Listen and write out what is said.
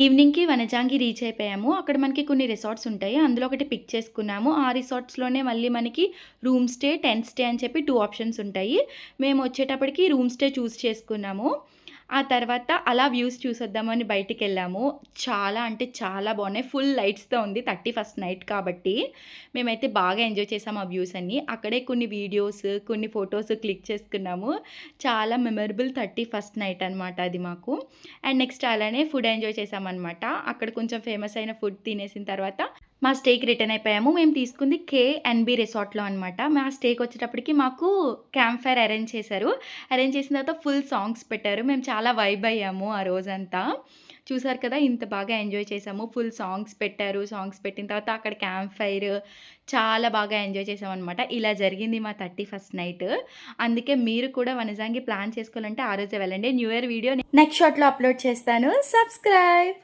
ఈవినింగ్‌కి వనజాంగి reach అయిపోయాము. అక్కడ మనకి కొన్ని రిసార్ట్స్ ఉంటాయి. అందులో ఒకటి పిక్ చేసుకున్నాము. ఆ రిసార్ట్స్‌లోనే మళ్ళీ మనకి రూమ్ స్టే, టెంట్ స్టే అని చెప్పి 2 ఆప్షన్స్ ఉంటాయి. మేము వచ్చేటప్పటికి రూమ్ స్టే చూజ్ చేసుకున్నాము. ఆ తర్వాత అలా వ్యూస్ చూసొద్దామని బయటికెళ్ళాము. చాలా అంటే చాలా బాగున్నాయి. ఫుల్ లైట్స్‌తో ఉంది. 31st నైట్ కాబట్టి. మేమైతే బాగా ఎంజాయ్ చేసాము ఆ వ్యూస్ అన్నీ. అక్కడే కొన్ని వీడియోస్, కొన్ని ఫోటోస్ క్లిక్ చేసుకున్నాము. చాలా మెమరబుల్ 31st నైట్ అనమాట అది మాకు. అండ్ నెక్స్ట్ అలానే ఫుడ్ ఎంజాయ్ చేశామనమాట. అక్కడ కొంచెం ఫేమస్ అయిన ఫుడ్ తినేసిన తర్వాత మా స్టేకి రిటర్న్ అయిపోయాము. మేము తీసుకుంది కేఎన్‌బి రిసార్ట్‌లో అనమాట. మా స్టేకొచ్చేటప్పటికి మాకు క్యాంప్ ఫైర్ అరేంజ్ చేశారు. అరేంజ్ చేసిన తర్వాత ఫుల్ సాంగ్స్ పెట్టారు. మేము చాలా వైబ్ అయ్యాము ఆ రోజంతా. చూసారు కదా! ఇంత బాగా ఎంజాయ్ చేశాము. ఫుల్ సాంగ్స్ పెట్టారు. సాంగ్స్ పెట్టిన తర్వాత అక్కడ క్యాంప్ ఫైర్ చాలా బాగా ఎంజాయ్ చేశామనమాట. ఇలా జరిగింది మా 31st నైట్. అందుకే మీరు కూడా వనజాంగి ప్లాన్ చేసుకోవాలంటే ఆ రోజే వెళ్ళండి. న్యూ ఇయర్ వీడియో నెక్స్ట్ షాట్‌లో అప్‌లోడ్ చేస్తాను. సబ్స్క్రైబ్.